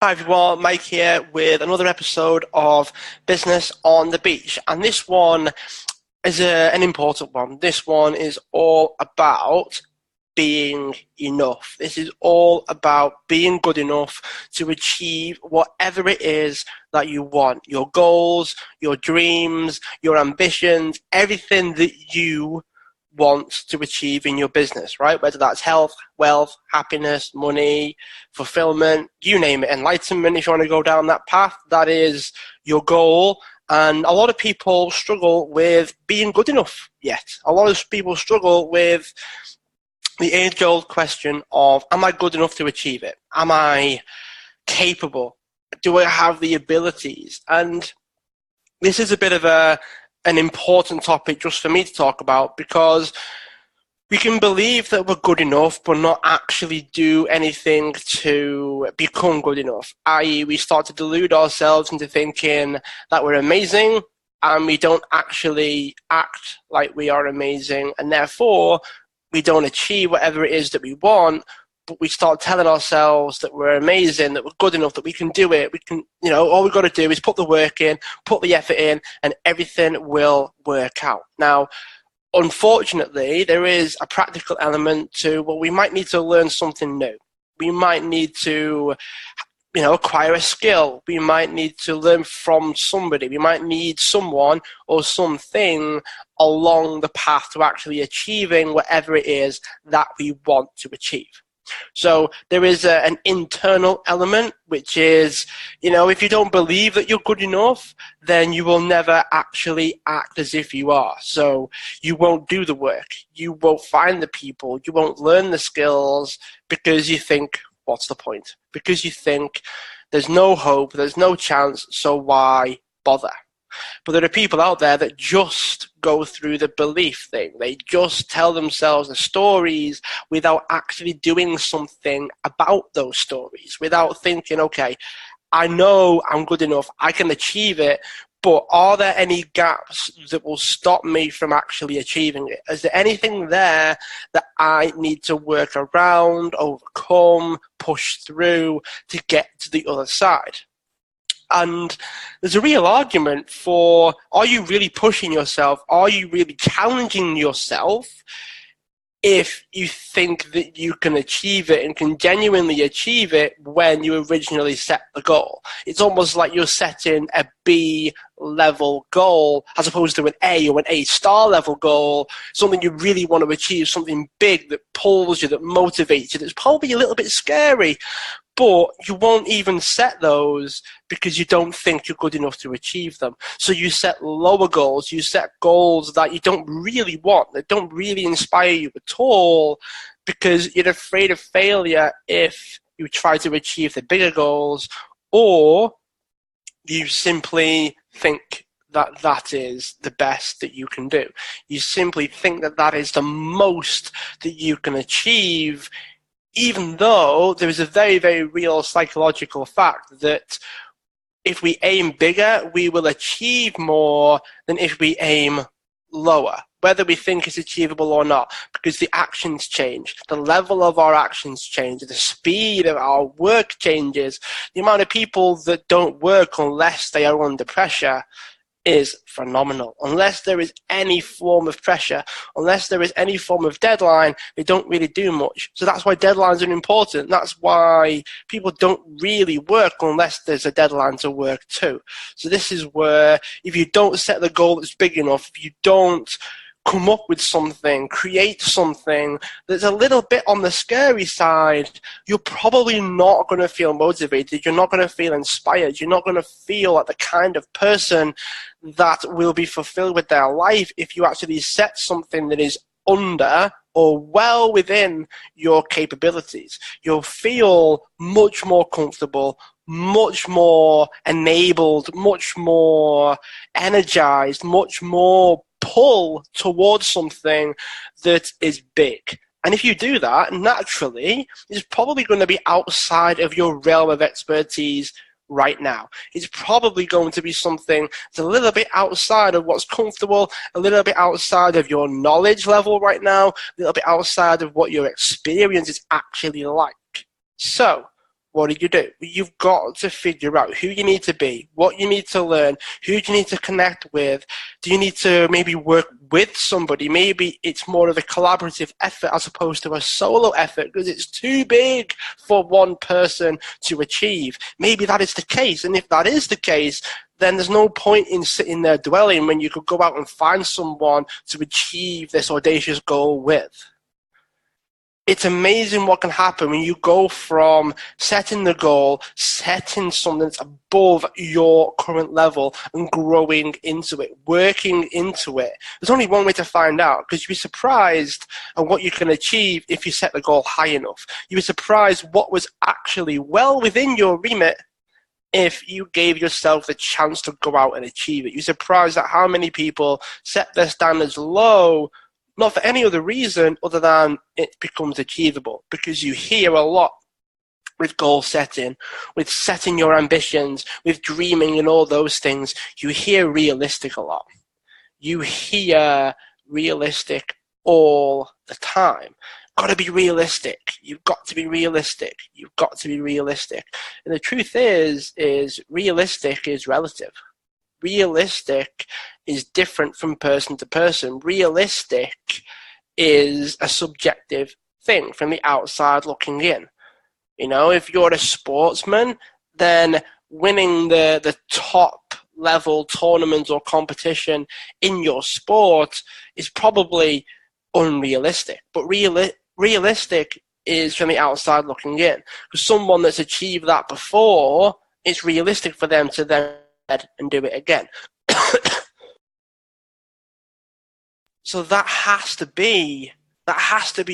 Hi everyone, Mike here with another episode of Business on the Beach. And this one is an important one. This one is all about being enough. This is all about being good enough to achieve whatever it is that you want. Your goals, your dreams, your ambitions, everything that you want to achieve in your business, right? Whether that's health, wealth, happiness, money, fulfillment, you name it, enlightenment, if you want to go down that path, that is your goal. And a lot of people struggle with being good enough yet. A lot of people struggle with the age-old question of, am I good enough to achieve it? Am I capable? Do I have the abilities? And this is a bit of an important topic just for me to talk about, because we can believe that we're good enough but not actually do anything to become good enough, i.e. we start to delude ourselves into thinking that we're amazing and we don't actually act like we are amazing, and therefore we don't achieve whatever it is that we want. But we start telling ourselves that we're amazing, that we're good enough, that we can do it. We can, all we've got to do is put the work in, put the effort in, and everything will work out. Now, unfortunately, there is a practical element to, well, we might need to learn something new. We might need to, acquire a skill. We might need to learn from somebody. We might need someone or something along the path to actually achieving whatever it is that we want to achieve. So there is an internal element, which is, if you don't believe that you're good enough, then you will never actually act as if you are. So you won't do the work. You won't find the people. You won't learn the skills because you think, what's the point? Because you think there's no hope, there's no chance, so why bother? But there are people out there that just go through the belief thing. They just tell themselves the stories without actually doing something about those stories, without thinking, okay, I know I'm good enough, I can achieve it, but are there any gaps that will stop me from actually achieving it? Is there anything there that I need to work around, overcome, push through to get to the other side? And there's a real argument for, are you really pushing yourself? Are you really challenging yourself if you think that you can achieve it and can genuinely achieve it when you originally set the goal? It's almost like you're setting a B level goal as opposed to an A or an A star level goal, something you really want to achieve, something big that pulls you, that motivates you, that's probably a little bit scary. But you won't even set those because you don't think you're good enough to achieve them. So you set lower goals. You set goals that you don't really want, that don't really inspire you at all, because you're afraid of failure if you try to achieve the bigger goals, or you simply think that that is the best that you can do. You simply think that that is the most that you can achieve, even though there is a very, very real psychological fact that if we aim bigger, we will achieve more than if we aim lower, whether we think it's achievable or not, because the actions change, the level of our actions change, the speed of our work changes. The amount of people that don't work unless they are under pressure is phenomenal. Unless there is any form of pressure, unless there is any form of deadline, they don't really do much. So that's why deadlines are important. That's why people don't really work unless there's a deadline to work to. So this is where, if you don't set the goal that's big enough, if you don't come up with something, create something that's a little bit on the scary side, you're probably not going to feel motivated. You're not going to feel inspired. You're not going to feel like the kind of person that will be fulfilled with their life if you actually set something that is under or well within your capabilities. You'll feel much more comfortable, much more enabled, much more energized, much more pull towards something that is big. And if you do that, naturally, it's probably going to be outside of your realm of expertise right now. It's probably going to be something that's a little bit outside of what's comfortable, a little bit outside of your knowledge level right now, a little bit outside of what your experience is actually like. So, what do? You've got to figure out who you need to be, what you need to learn, who you need to connect with. Do you need to maybe work with somebody? Maybe it's more of a collaborative effort as opposed to a solo effort because it's too big for one person to achieve. Maybe that is the case. And if that is the case, then there's no point in sitting there dwelling when you could go out and find someone to achieve this audacious goal with. It's amazing what can happen when you go from setting the goal, setting something that's above your current level and growing into it, working into it. There's only one way to find out, because you'd be surprised at what you can achieve if you set the goal high enough. You'd be surprised what was actually well within your remit if you gave yourself the chance to go out and achieve it. You're surprised at how many people set their standards low, not for any other reason other than it becomes achievable. Because you hear a lot with goal setting, with setting your ambitions, with dreaming and all those things, you hear realistic a lot. You hear realistic all the time. Got to be realistic. You've got to be realistic. You've got to be realistic. And the truth is realistic is relative. Realistic is different from person to person. Realistic is a subjective thing from the outside looking in. You know, if you're a sportsman, then winning the top level tournament or competition in your sport is probably unrealistic. But realistic is from the outside looking in. Because someone that's achieved that before, it's realistic for them to then and do it again. So that has to be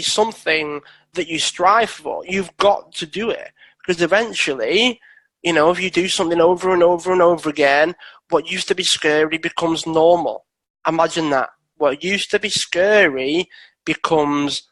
something that you strive for. You've got to do it, because eventually, you know, if you do something over and over and over again, what used to be scary becomes normal. Imagine that. What used to be scary becomes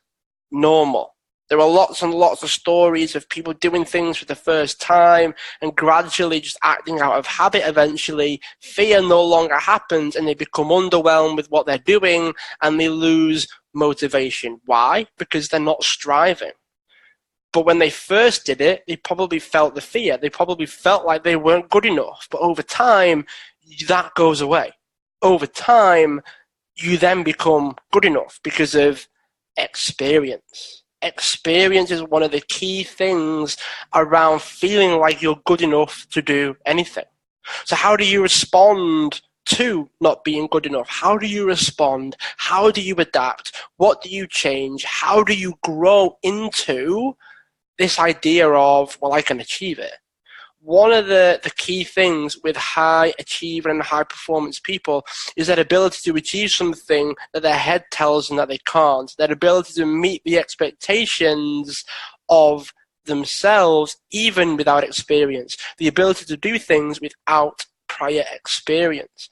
normal. There are lots and lots of stories of people doing things for the first time and gradually just acting out of habit eventually. Fear no longer happens and they become underwhelmed with what they're doing and they lose motivation. Why? Because they're not striving. But when they first did it, they probably felt the fear. They probably felt like they weren't good enough. But over time, that goes away. Over time, you then become good enough because of experience. Experience is one of the key things around feeling like you're good enough to do anything. So how do you respond to not being good enough? How do you respond? How do you adapt? What do you change? How do you grow into this idea of, well, I can achieve it? One of the key things with high achiever and high performance people is their ability to achieve something that their head tells them that they can't. Their ability to meet the expectations of themselves even without experience. The ability to do things without prior experience.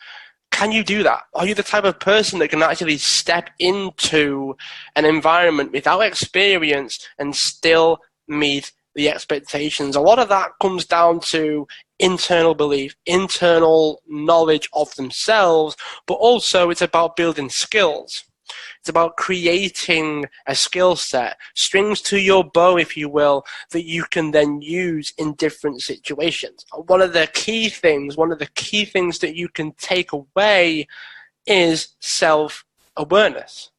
Can you do that? Are you the type of person that can actually step into an environment without experience and still meet the expectations? A lot of that comes down to internal belief, internal knowledge of themselves, but also it's about building skills. It's about creating a skill set, strings to your bow, if you will, that you can then use in different situations. One of the key things that you can take away is self-awareness.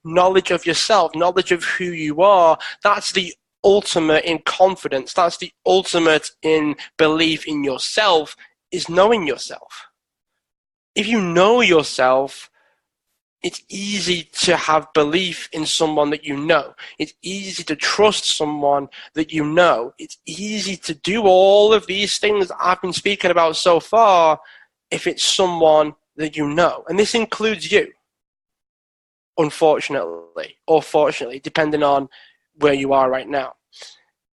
Knowledge of yourself, knowledge of who you are. That's the ultimate in confidence. That's the ultimate in belief in yourself, is knowing yourself. If you know yourself, it's easy to have belief in someone that you know. It's easy to trust someone that you know. It's easy to do all of these things that I've been speaking about so far if it's someone that you know. And this includes you, unfortunately, or fortunately, depending on where you are right now.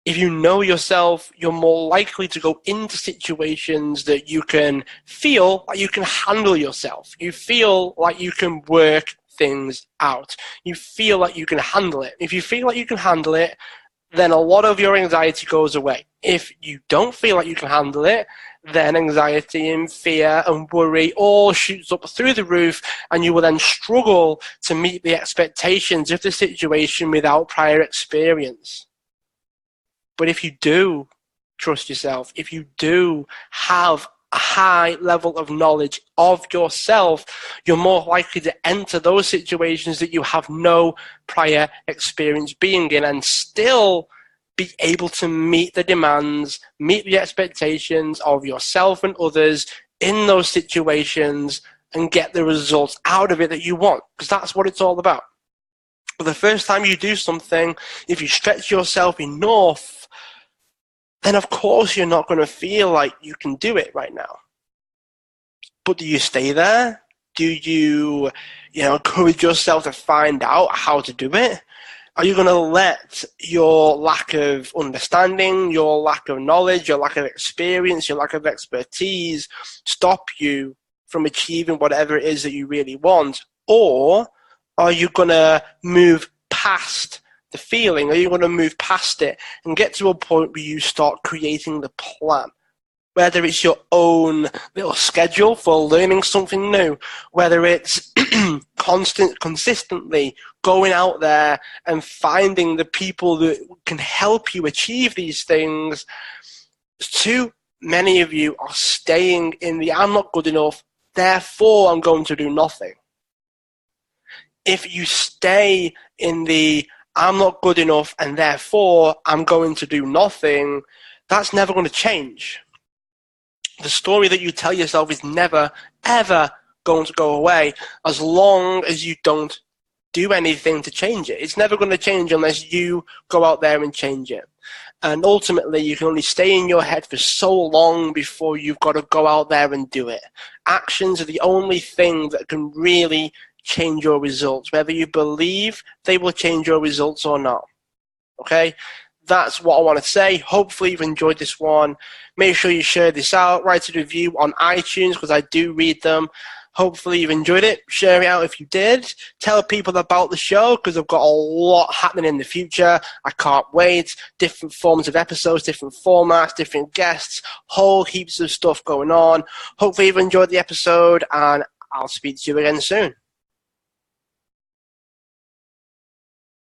If you know yourself, you're more likely to go into situations that you can feel like you can handle yourself. You feel like you can work things out. You feel like you can handle it. If you feel like you can handle it, then a lot of your anxiety goes away. If you don't feel like you can handle it, then anxiety and fear and worry all shoots up through the roof, and you will then struggle to meet the expectations of the situation without prior experience. But if you do trust yourself, if you do have a high level of knowledge of yourself, you're more likely to enter those situations that you have no prior experience being in and still be able to meet the demands, meet the expectations of yourself and others in those situations and get the results out of it that you want, because that's what it's all about. But the first time you do something, if you stretch yourself enough, then of course you're not going to feel like you can do it right now. But do you stay there? Do you encourage yourself to find out how to do it? Are you going to let your lack of understanding, your lack of knowledge, your lack of experience, your lack of expertise stop you from achieving whatever it is that you really want? Or are you going to move past the feeling? Are you going to move past it and get to a point where you start creating the plan? Whether it's your own little schedule for learning something new, whether it's consistently going out there and finding the people that can help you achieve these things. Too many of you are staying in the I'm not good enough, therefore I'm going to do nothing. If you stay in the I'm not good enough and therefore I'm going to do nothing, that's never going to change. The story that you tell yourself is never, ever going to go away as long as you don't do anything to change it. It's never going to change unless you go out there and change it. And ultimately, you can only stay in your head for so long before you've got to go out there and do it. Actions are the only thing that can really change your results, whether you believe they will change your results or not. Okay? That's what I want to say. Hopefully you've enjoyed this one. Make sure you share this out. Write a review on iTunes because I do read them. Hopefully you've enjoyed it. Share it out if you did. Tell people about the show because I've got a lot happening in the future. I can't wait. Different forms of episodes, different formats, different guests, whole heaps of stuff going on. Hopefully you've enjoyed the episode and I'll speak to you again soon.